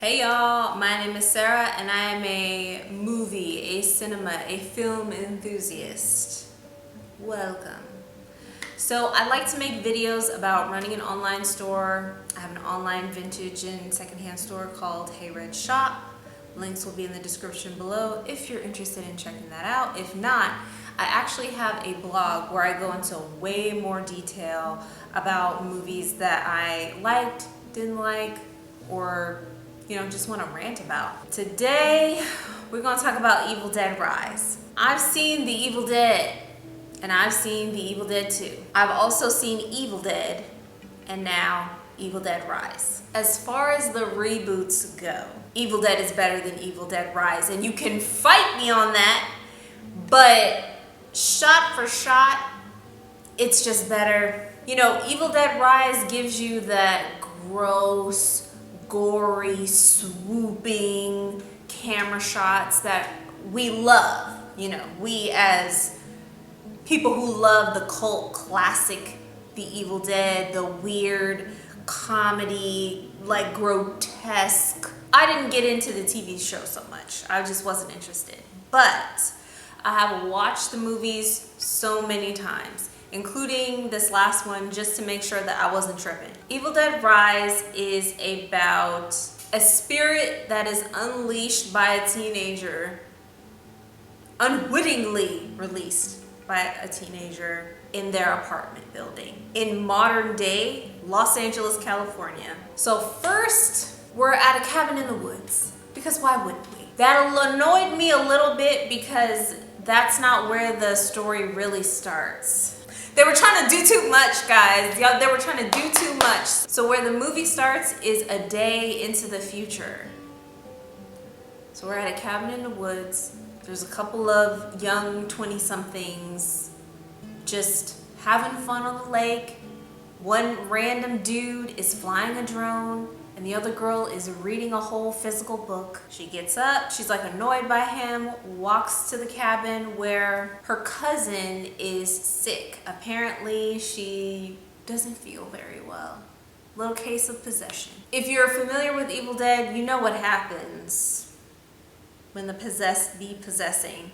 Hey y'all, my name is Sarah and I am a film enthusiast. Welcome. So I like to make videos about running an online store. I have an online vintage and secondhand store called Hey Red Shop. Links will be in the description below if you're interested in checking that out. If not, I actually have a blog where I go into way more detail about movies that I liked, didn't like, or just want to rant about. Today, we're going to talk about Evil Dead Rise. I've seen The Evil Dead, and I've seen The Evil Dead 2. I've also seen Evil Dead, and now Evil Dead Rise. As far as the reboots go, Evil Dead is better than Evil Dead Rise, and you can fight me on that, but shot for shot, it's just better. Evil Dead Rise gives you that gross, gory, swooping camera shots that we love. We as people who love the cult classic, The Evil Dead, the weird comedy, like grotesque. I didn't get into the TV show so much. I just wasn't interested. But I have watched the movies so many times, including this last one, just to make sure that I wasn't tripping. Evil Dead Rise is about a spirit that is unleashed by a teenager, unwittingly released by a teenager in their apartment building in modern day Los Angeles, California. So first, we're at a cabin in the woods, because why wouldn't we? That'll annoy me a little bit because that's not where the story really starts. They were trying to do too much, guys. They were trying to do too much. So where the movie starts is a day into the future. So we're at a cabin in the woods. There's a couple of young 20-somethings just having fun on the lake. One random dude is flying a drone, and the other girl is reading a whole physical book. She gets up, she's like annoyed by him, walks to the cabin where her cousin is sick. Apparently she doesn't feel very well. Little case of possession. If you're familiar with Evil Dead, you know what happens when the possessed be possessing.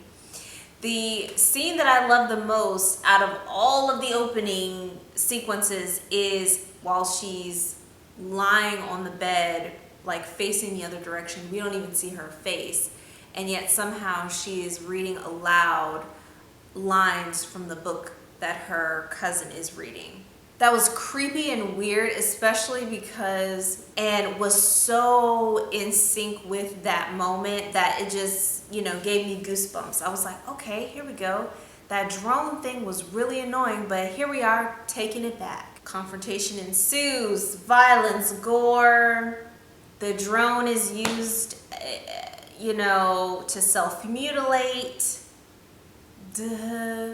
The scene that I love the most out of all of the opening sequences is while she's lying on the bed, like facing the other direction. We don't even see her face, and yet somehow she is reading aloud lines from the book that her cousin is reading. That was creepy and weird, especially because, and was so in sync with that moment that it just, gave me goosebumps. I was like, okay, here we go. That drone thing was really annoying, but here we are taking it back. Confrontation ensues, violence, gore. The drone is used, to self-mutilate. Duh.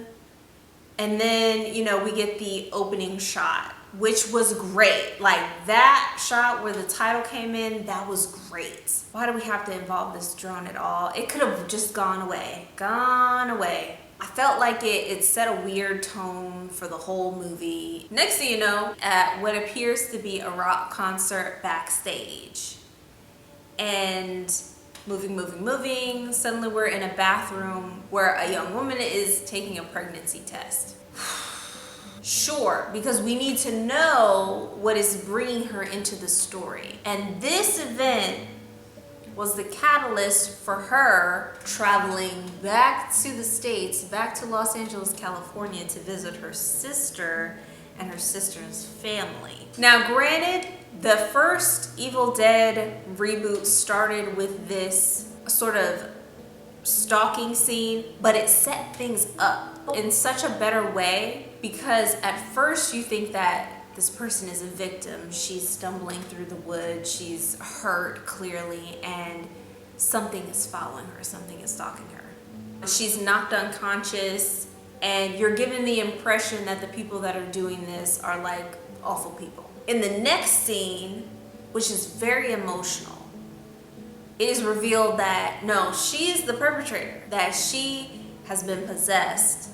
And then, we get the opening shot, which was great. Like that shot where the title came in, that was great. Why do we have to involve this drone at all? It could have just gone away. Gone away. I felt like it set a weird tone for the whole movie. Next thing you know, at what appears to be a rock concert backstage. And moving, suddenly we're in a bathroom where a young woman is taking a pregnancy test. Sure, because we need to know what is bringing her into the story. And this event was the catalyst for her traveling back to the States, back to Los Angeles, California, to visit her sister and her sister's family. Now, granted, the first Evil Dead reboot started with this sort of stalking scene, but it set things up in such a better way, because at first you think that this person is a victim. She's stumbling through the woods, she's hurt clearly, and something is following her, something is stalking her. She's knocked unconscious, and you're given the impression that the people that are doing this are like awful people. In the next scene, which is very emotional, it is revealed that no, she is the perpetrator, that she has been possessed,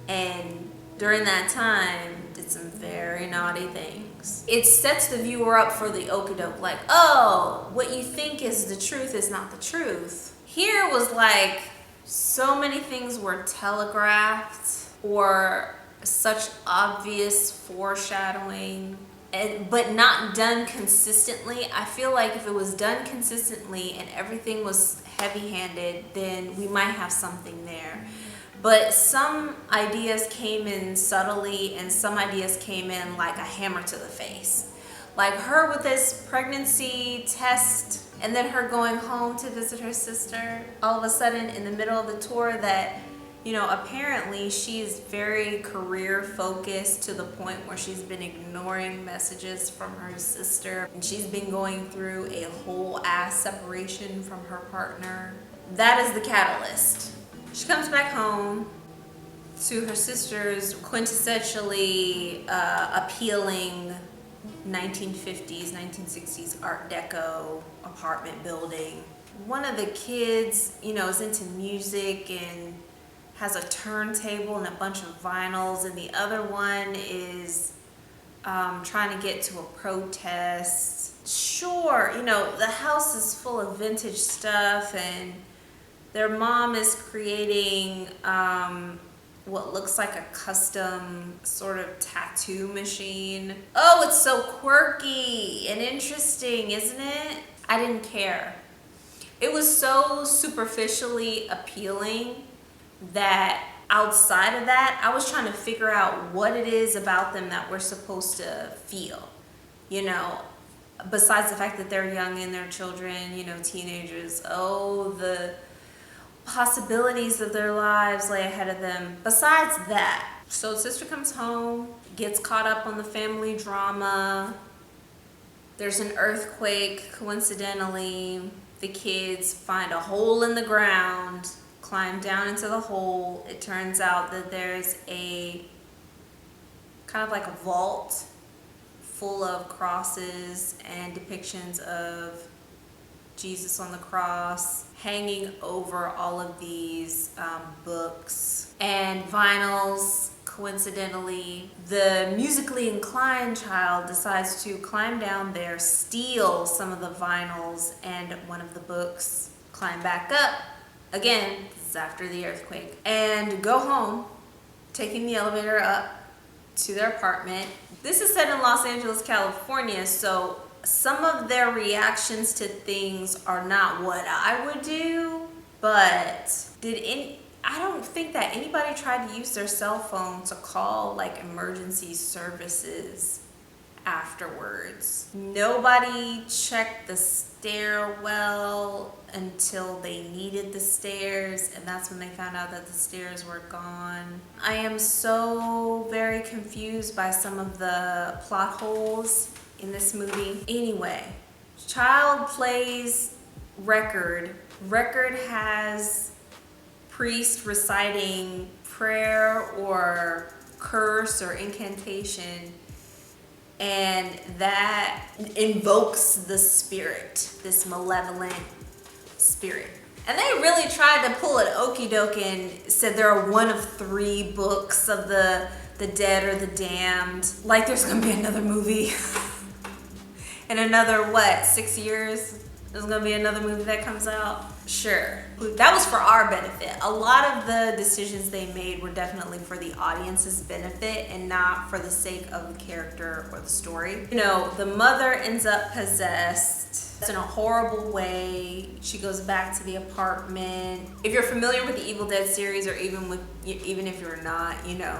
and during that time did some very naughty things. things. It sets the viewer up for the okie-doke, like, oh, what you think is the truth is not the truth. Here was like, so many things were telegraphed or such obvious foreshadowing, but not done consistently. I feel like if it was done consistently and everything was heavy-handed, then we might have something there. But some ideas came in subtly and some ideas came in like a hammer to the face. Like her with this pregnancy test and then her going home to visit her sister. All of a sudden in the middle of the tour that, you know, apparently she's very career focused to the point where she's been ignoring messages from her sister. And she's been going through a whole ass separation from her partner. That is the catalyst. She comes back home to her sister's quintessentially appealing 1950s, 1960s Art Deco apartment building. One of the kids, you know, is into music and has a turntable and a bunch of vinyls, and the other one is trying to get to a protest. Sure, you know, the house is full of vintage stuff, and their mom is creating what looks like a custom sort of tattoo machine. Oh, it's so quirky and interesting, isn't it? I didn't care. It was so superficially appealing that outside of that, I was trying to figure out what it is about them that we're supposed to feel, you know, besides the fact that they're young and they're children, you know, teenagers. Oh, the possibilities of their lives lay ahead of them. Besides that, so sister comes home, gets caught up on the family drama. There's an earthquake, coincidentally. The kids find a hole in the ground, climb down into the hole. It turns out that there's a kind of like a vault full of crosses and depictions of Jesus on the cross hanging over all of these books and vinyls. Coincidentally, the musically inclined child decides to climb down there, steal some of the vinyls and one of the books, climb back up, again, this is after the earthquake, and go home, taking the elevator up to their apartment. This is set in Los Angeles, California, so some of their reactions to things are not what I would do, but I don't think that anybody tried to use their cell phone to call like emergency services afterwards. Nobody checked the stairwell until they needed the stairs, and that's when they found out that the stairs were gone. I am so very confused by some of the plot holes in this movie. Anyway, child plays record. Record has priest reciting prayer or curse or incantation, and that invokes the spirit, this malevolent spirit. And they really tried to pull an okie doke and said there are one of 3 books of the dead or the damned. Like there's gonna be another movie. In another, 6 years, there's gonna be another movie that comes out? Sure. That was for our benefit. A lot of the decisions they made were definitely for the audience's benefit and not for the sake of the character or the story. You know, the mother ends up possessed in a horrible way. She goes back to the apartment. If you're familiar with the Evil Dead series, or even if you're not, you know,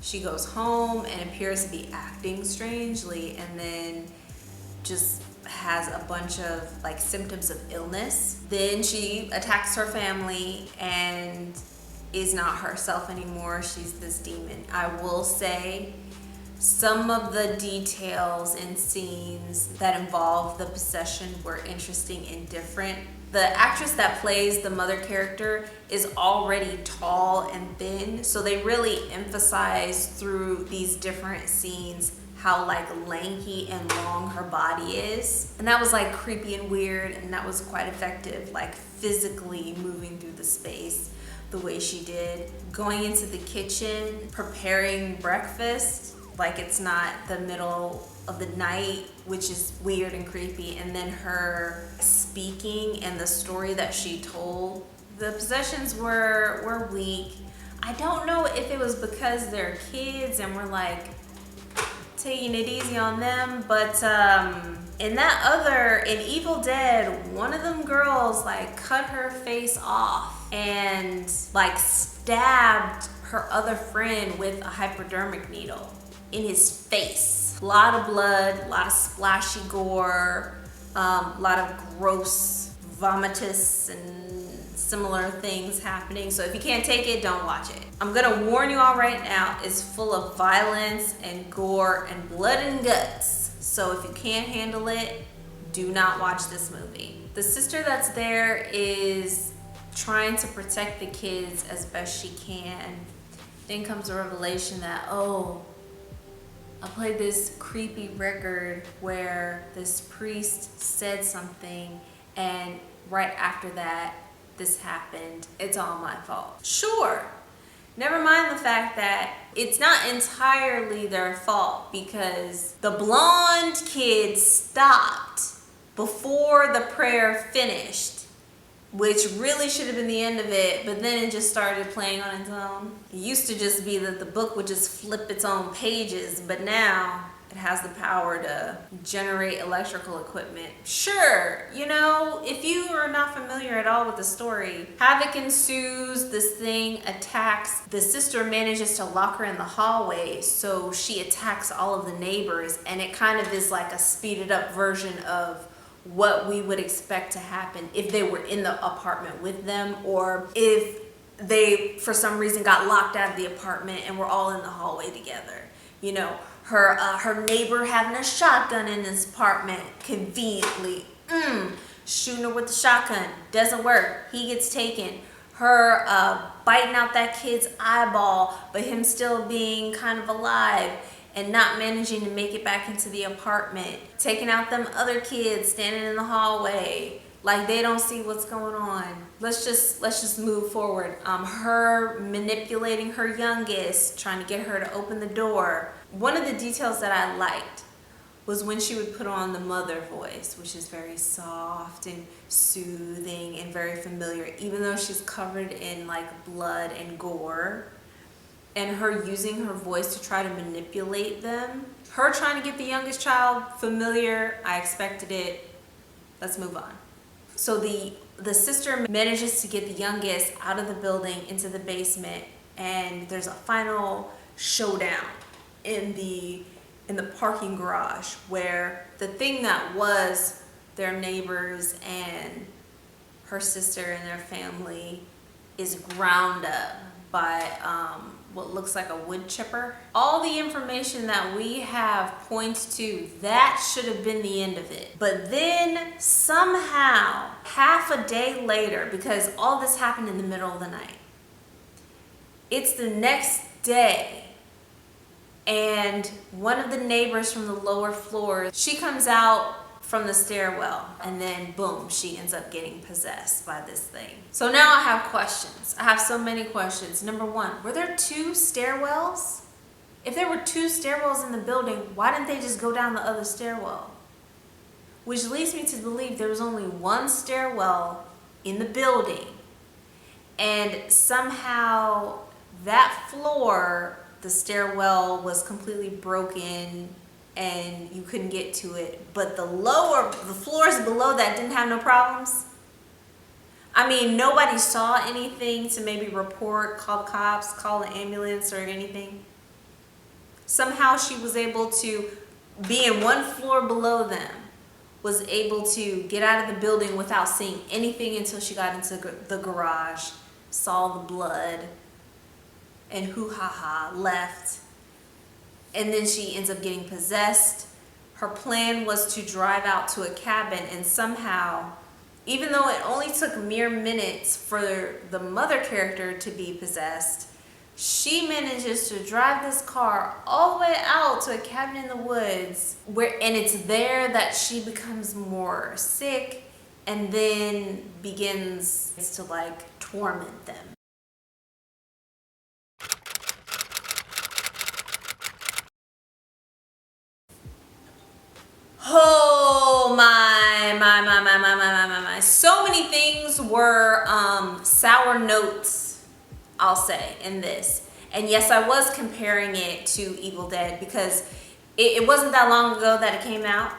she goes home and appears to be acting strangely, and then just has a bunch of like symptoms of illness. Then she attacks her family and is not herself anymore. She's this demon. I will say some of the details and scenes that involve the possession were interesting and different. The actress that plays the mother character is already tall and thin, so they really emphasize through these different scenes how like lanky and long her body is. And that was like creepy and weird, and that was quite effective, like physically moving through the space the way she did. Going into the kitchen, preparing breakfast, like it's not the middle of the night, which is weird and creepy, and then her speaking and the story that she told. The possessions were weak. I don't know if it was because they're kids and we're like taking it easy on them, but in Evil Dead, one of them girls like cut her face off and like stabbed her other friend with a hypodermic needle in his face. A lot of blood, a lot of splashy gore, a lot of gross vomitus and similar things happening. So if you can't take it, don't watch it. I'm gonna warn you all right now, it's full of violence and gore and blood and guts. So if you can't handle it, do not watch this movie. The sister that's there is trying to protect the kids as best she can. Then comes a revelation that, oh, I played this creepy record where this priest said something, and right after that, this happened. It's all my fault. Sure. Never mind the fact that it's not entirely their fault because the blonde kid stopped before the prayer finished, which really should have been the end of it, but then it just started playing on its own. It used to just be that the book would just flip its own pages, but now it has the power to generate electrical equipment. Sure, you know, if you are not familiar at all with the story, havoc ensues, this thing attacks, the sister manages to lock her in the hallway, so she attacks all of the neighbors, and it kind of is like a speeded up version of what we would expect to happen if they were in the apartment with them, or if they for some reason got locked out of the apartment and we're all in the hallway together. You know, her neighbor having a shotgun in his apartment conveniently, shooting her with the shotgun, doesn't work, he gets taken. Her biting out that kid's eyeball, but him still being kind of alive and not managing to make it back into the apartment, taking out them other kids standing in the hallway like they don't see what's going on. Let's just move forward. Her manipulating her youngest, trying to get her to open the door. One of the details that I liked was when she would put on the mother voice, which is very soft and soothing and very familiar, even though she's covered in like blood and gore. And her using her voice to try to manipulate them. Her trying to get the youngest child familiar, I expected it. Let's move on. So the sister manages to get the youngest out of the building into the basement, and there's a final showdown in the parking garage where the thing that was their neighbors and her sister and their family is ground up by what looks like a wood chipper. All the information that we have points to that should have been the end of it. But then somehow, half a day later, because all this happened in the middle of the night, it's the next day, and one of the neighbors from the lower floor, she comes out from the stairwell, and then boom, she ends up getting possessed by this thing. So now I have questions. I have so many questions. Number one, were there 2 stairwells? If there were 2 stairwells in the building, why didn't they just go down the other stairwell? Which leads me to believe there was only 1 stairwell in the building, and somehow that floor, the stairwell was completely broken and you couldn't get to it, but the floors below that didn't have no problems. I mean, nobody saw anything to maybe report, call the cops, call the ambulance or anything. Somehow she was able to be in 1 floor below them, was able to get out of the building without seeing anything until she got into the garage, saw the blood, and hoo-ha-ha, left. And then she ends up getting possessed. Her plan was to drive out to a cabin, and somehow, even though it only took mere minutes for the mother character to be possessed, she manages to drive this car all the way out to a cabin in the woods, and it's there that she becomes more sick and then begins to like torment them. my. So many things were sour notes, I'll say, in this. And yes, I was comparing it to Evil Dead because it wasn't that long ago that it came out.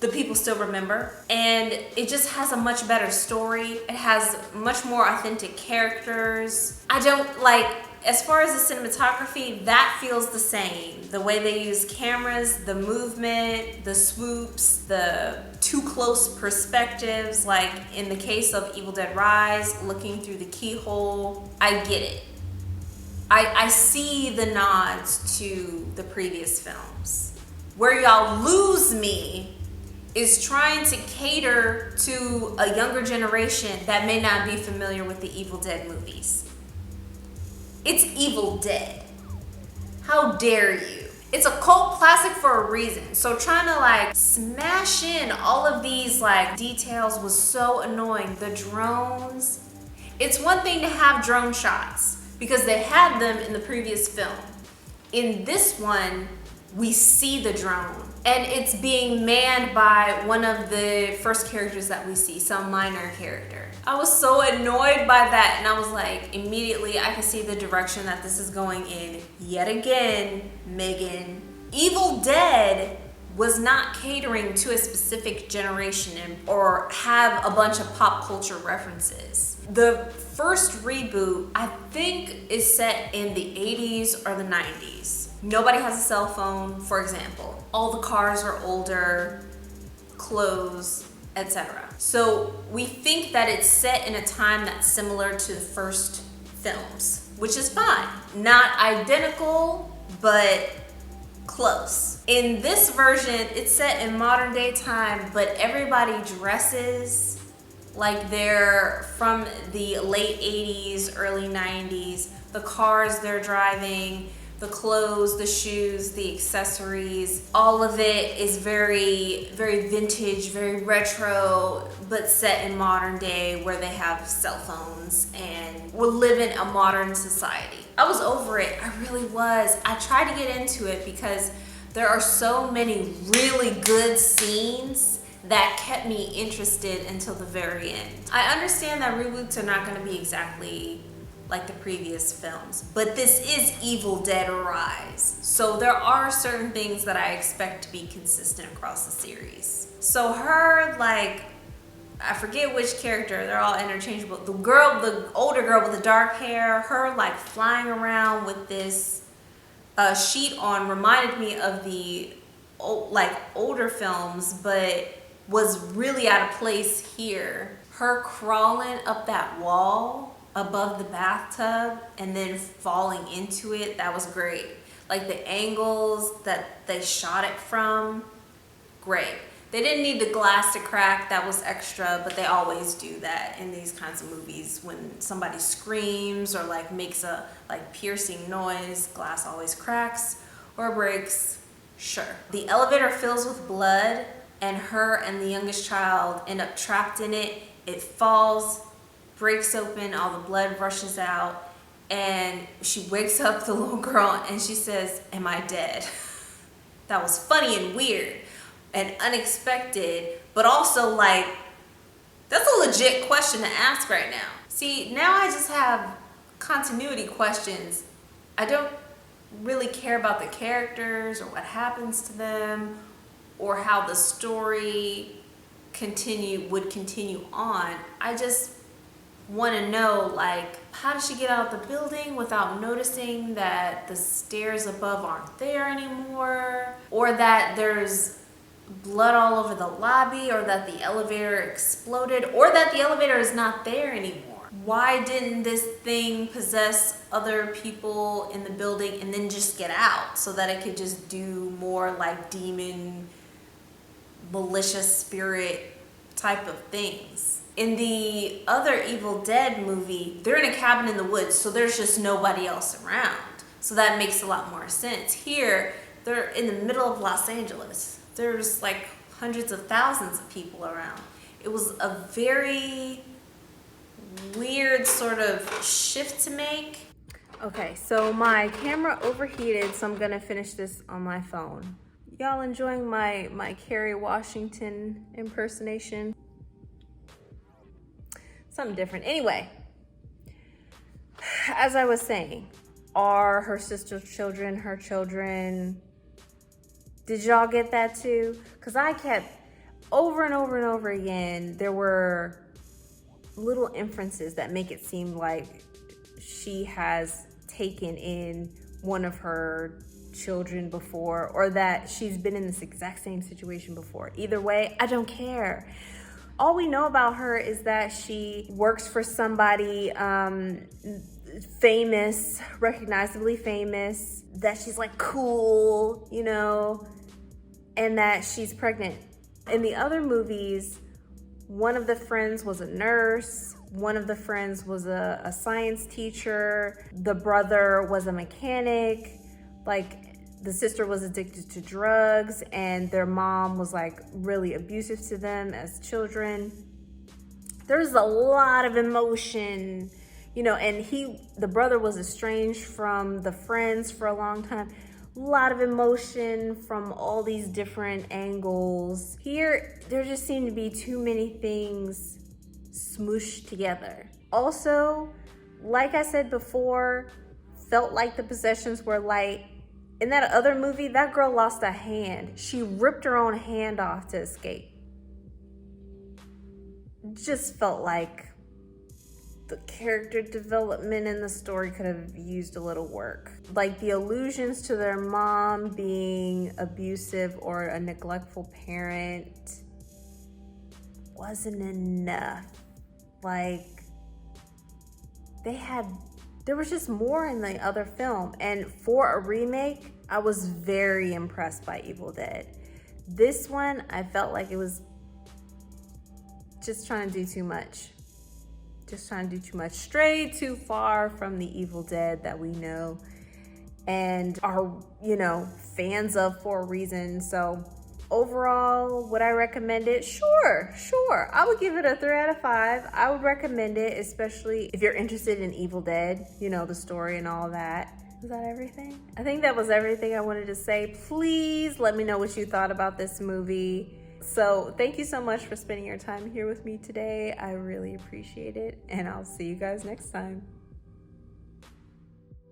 The people still remember. And it just has a much better story. It has much more authentic characters. I don't like, as far as the cinematography, that feels the same. The way they use cameras, the movement, the swoops, the too close perspectives, like in the case of Evil Dead Rise, looking through the keyhole. I get it. I see the nods to the previous films. Where y'all lose me is trying to cater to a younger generation that may not be familiar with the Evil Dead movies. It's Evil Dead. How dare you? It's a cult classic for a reason. So trying to like smash in all of these like details was so annoying. The drones. It's one thing to have drone shots because they had them in the previous film. In this one, we see the drone and it's being manned by one of the first characters that we see, some minor character. I was so annoyed by that and I was like, immediately I could see the direction that this is going in yet again, Megan. Evil Dead was not catering to a specific generation or have a bunch of pop culture references. The first reboot, I think, is set in the 80s or the 90s. Nobody has a cell phone, for example. All the cars are older, clothes, etc. So we think that it's set in a time that's similar to the first films, which is fine. Not identical, but close. In this version, it's set in modern day time, but everybody dresses like they're from the late 80s, early 90s. The cars they're driving, the clothes, the shoes, the accessories, all of it is very, very vintage, very retro, but set in modern day where they have cell phones and we live in a modern society. I was over it, I really was. I tried to get into it because there are so many really good scenes that kept me interested until the very end. I understand that reboots are not gonna be exactly like the previous films, but this is Evil Dead Rise. So there are certain things that I expect to be consistent across the series. So her, like, I forget which character, they're all interchangeable. The girl, the older girl with the dark hair, her like flying around with this sheet on reminded me of the older films, but was really out of place here. Her crawling up that wall above the bathtub and then falling into it, that was great. Like the angles that they shot it from, great. They didn't need the glass to crack, that was extra, but they always do that in these kinds of movies. When somebody screams or like makes a like piercing noise, glass always cracks or breaks, sure. The elevator fills with blood and her and the youngest child end up trapped in it. It falls, breaks open, all the blood rushes out, and she wakes up the little girl and she says, "Am I dead?" That was funny and weird and unexpected, but also like, that's a legit question to ask right now. See, now I just have continuity questions. I don't really care about the characters or what happens to them or how the story would continue on. I just want to know, like, how did she get out of the building without noticing that the stairs above aren't there anymore, or that there's blood all over the lobby, or that the elevator exploded, or that the elevator is not there anymore? Why didn't this thing possess other people in the building and then just get out so that it could just do more like demon, malicious spirit type of things? In the other Evil Dead movie, they're in a cabin in the woods, so there's just nobody else around. So that makes a lot more sense. Here, they're in the middle of Los Angeles. There's like hundreds of thousands of people around. It was a very weird sort of shift to make. Okay, so my camera overheated, so I'm gonna finish this on my phone. Y'all enjoying my Kerry Washington impersonation? Something different. Anyway, as I was saying, are her sister's children her children? Did y'all get that too? Because I kept over and over and over again, there were little inferences that make it seem like she has taken in one of her children before, or that she's been in this exact same situation before. Either way, I don't care. All we know about her is that she works for somebody famous, recognizably famous, that she's like cool, you know, and that she's pregnant. In the other movies, one of the friends was a nurse, one of the friends was a science teacher, the brother was a mechanic, like the sister was addicted to drugs, and their mom was like really abusive to them as children. There's a lot of emotion, you know, and the brother was estranged from the friends for a long time. A lot of emotion from all these different angles. Here, there just seem to be too many things smooshed together. Also, like I said before, felt like the possessions were light. In that other movie, that girl lost a hand. She ripped her own hand off to escape. Just felt like the character development in the story could have used a little work. Like the allusions to their mom being abusive or a neglectful parent wasn't enough. Like there was just more in the other film. And for a remake, I was very impressed by Evil Dead. This one, I felt like it was just trying to do too much. Just trying to do too much. Strayed too far from the Evil Dead that we know and are, you know, fans of for a reason. So overall, would I recommend it? Sure. I would give it a 3 out of 5. I would recommend it, especially if you're interested in Evil Dead, you know, the story and all that. Was that everything? I think that was everything I wanted to say. Please let me know what you thought about this movie. So thank you so much for spending your time here with me today. I really appreciate it, and I'll see you guys next time.